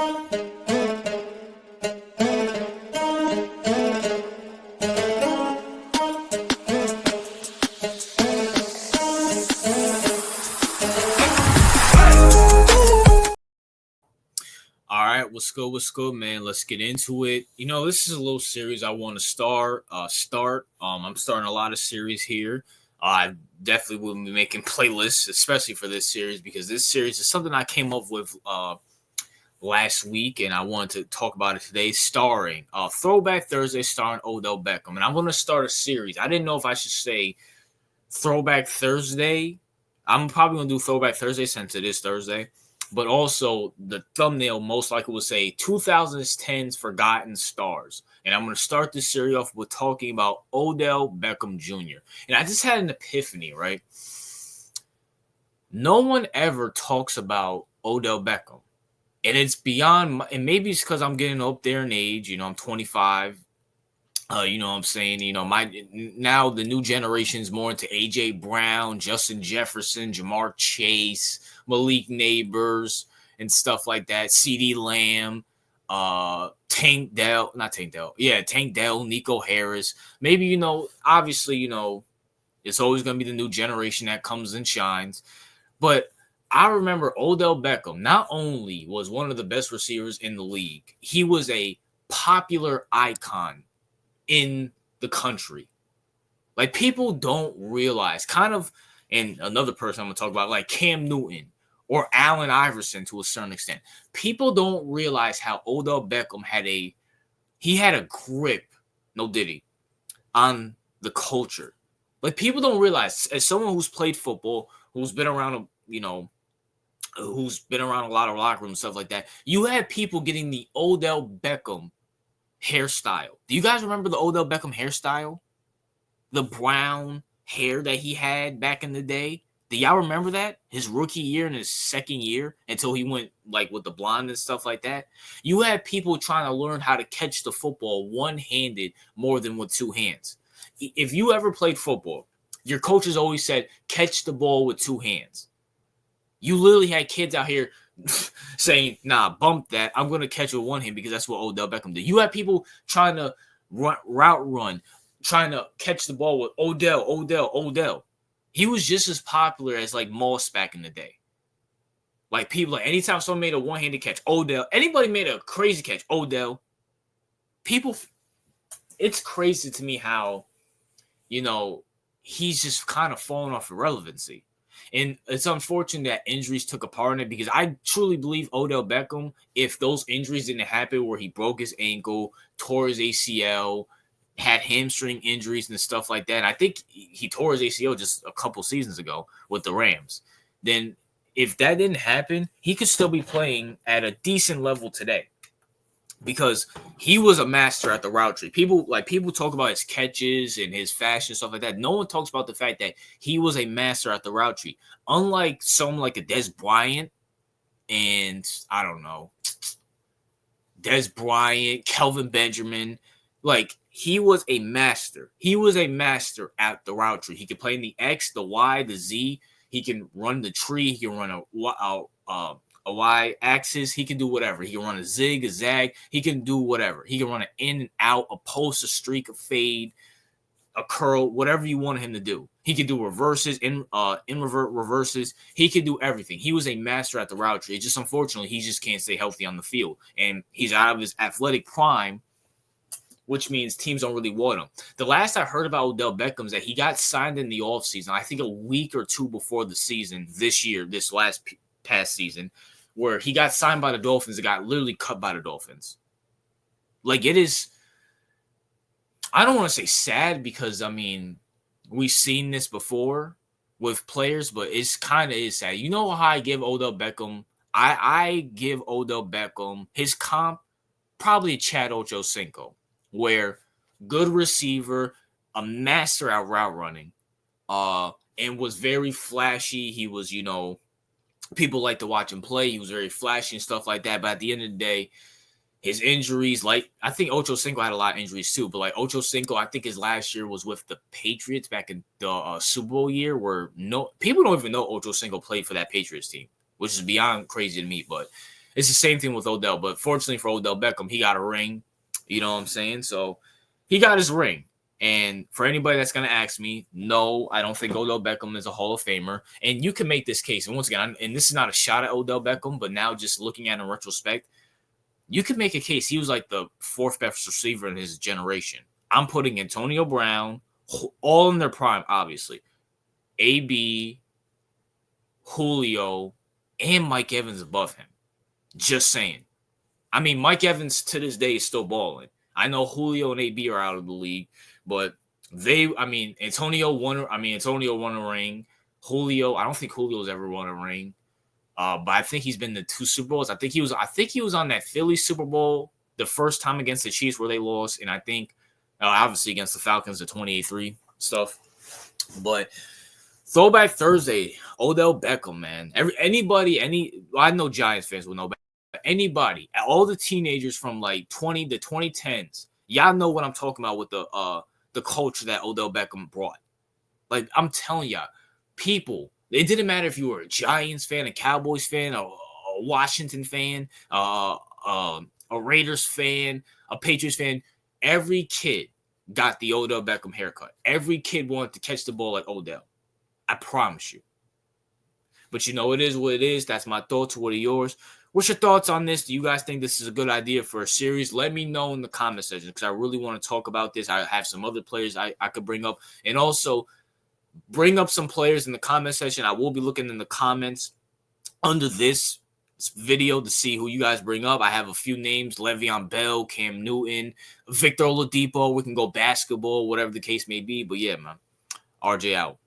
All right, what's good? What's good, man? Let's get into it. This is a little series I want to start. I'm starting a lot of series here. I definitely will be making playlists, especially for this series, because this series is something I came up with last week, and I wanted to talk about it today. Starring Throwback Thursday, starring Odell Beckham, and I'm going to start a series. I didn't know if I should say Throwback Thursday. I'm probably going to do Throwback Thursday since it is Thursday. But also the thumbnail most likely will say 2010's Forgotten Stars. And I'm going to start this series off with talking about Odell Beckham Jr. And I just had an epiphany, right? No one ever talks about Odell Beckham. And it's beyond, and maybe it's because I'm getting up there in age. I'm 25. You know what I'm saying? Now the new generation's more into A.J. Brown, Justin Jefferson, Jamar Chase, Malik Neighbors, and stuff like that. C.D. Lamb, Tank Dell, Nico Harris. Maybe, obviously, it's always going to be the new generation that comes and shines. But I remember Odell Beckham not only was one of the best receivers in the league, he was a popular icon in the country. Like, people don't realize, and another person I'm going to talk about, like Cam Newton or Allen Iverson to a certain extent. People don't realize how Odell Beckham had a grip, no diddy, on the culture. Like, people don't realize, as someone who's played football, who's been around, who's been around a lot of locker rooms and stuff like that, you had people getting the Odell Beckham hairstyle. Do you guys remember the Odell Beckham hairstyle? The brown hair that he had back in the day? Do y'all remember that? His rookie year and his second year until he went like with the blonde and stuff like that. You had people trying to learn how to catch the football one-handed more than with two hands. If you ever played football, your coaches always said, catch the ball with two hands. You literally had kids out here saying, nah, bump that. I'm going to catch with one hand because that's what Odell Beckham did. You had people trying to route run, trying to catch the ball with Odell. He was just as popular as like Moss back in the day. Like, people, like, anytime someone made a one-handed catch, Odell. Anybody made a crazy catch, Odell. People, it's crazy to me how, he's just kind of fallen off irrelevancy. And it's unfortunate that injuries took a part in it, because I truly believe Odell Beckham, if those injuries didn't happen where he broke his ankle, tore his ACL, had hamstring injuries and stuff like that, and I think he tore his ACL just a couple seasons ago with the Rams, then if that didn't happen, he could still be playing at a decent level today. Because he was a master at the route tree. People talk about his catches and his fashion, stuff like that. No one talks about the fact that he was a master at the route tree. Unlike someone like a Dez Bryant and, I don't know, Dez Bryant, Kelvin Benjamin, like, he was a master. He was a master at the route tree. He could play in the X, the Y, the Z. He can run the tree. He can run a Y axis. He can do whatever. He can run a zig, a zag. He can do whatever. He can run an in and out, a post, a streak, a fade, a curl, whatever you want him to do. He can do reverses, invert reverses. He can do everything. He was a master at the route tree. It's just, unfortunately, he just can't stay healthy on the field. And he's out of his athletic prime, which means teams don't really want him. The last I heard about Odell Beckham is that he got signed in the offseason, I think a week or two before the season this year, this past season, where he got signed by the Dolphins and got literally cut by the Dolphins. Like, it is, I don't want to say sad, because, we've seen this before with players, but it's kind of is sad. You know how I give Odell Beckham? I give Odell Beckham his comp, probably Chad Ochocinco, where good receiver, a master at route running, and was very flashy. He was, people like to watch him play. He was very flashy and stuff like that. But at the end of the day, his injuries, like, I think Ochocinco had a lot of injuries too. But like Ochocinco, I think his last year was with the Patriots back in the Super Bowl year, where people don't even know Ochocinco played for that Patriots team, which is beyond crazy to me. But It's the same thing with Odell, but fortunately for Odell Beckham, he got a ring. You know what I'm saying? So he got his ring. And for anybody that's going to ask me, no, I don't think Odell Beckham is a Hall of Famer. And you can make this case. And once again, and this is not a shot at Odell Beckham, but now just looking at it in retrospect, you can make a case. He was like the fourth best receiver in his generation. I'm putting Antonio Brown, all in their prime, obviously. AB, Julio, and Mike Evans above him. Just saying. I mean, Mike Evans to this day is still balling. I know Julio and AB are out of the league, but Antonio won a ring. Julio, I don't think Julio's ever won a ring. But I think he's been to 2 Super Bowls. I think he was on that Philly Super Bowl the first time against the Chiefs where they lost, and I think obviously against the Falcons, the 28-3 stuff. But Throwback Thursday, Odell Beckham, man. I know Giants fans will know, but anybody, all the teenagers from like 20 to 2010s, y'all know what I'm talking about with the culture that Odell Beckham brought. Like, I'm telling y'all, people, it didn't matter if you were a Giants fan, a Cowboys fan, a Washington fan, a Raiders fan, a Patriots fan. Every kid got the Odell Beckham haircut. Every kid wanted to catch the ball like Odell. I promise you. But you know, it is what it is. That's my thoughts. What are yours? What's your thoughts on this? Do you guys think this is a good idea for a series? Let me know in the comment section because I really want to talk about this. I have some other players I could bring up. And also, bring up some players in the comment section. I will be looking in the comments under this video to see who you guys bring up. I have a few names: Le'Veon Bell, Cam Newton, Victor Oladipo. We can go basketball, whatever the case may be. But yeah, man, RJ out.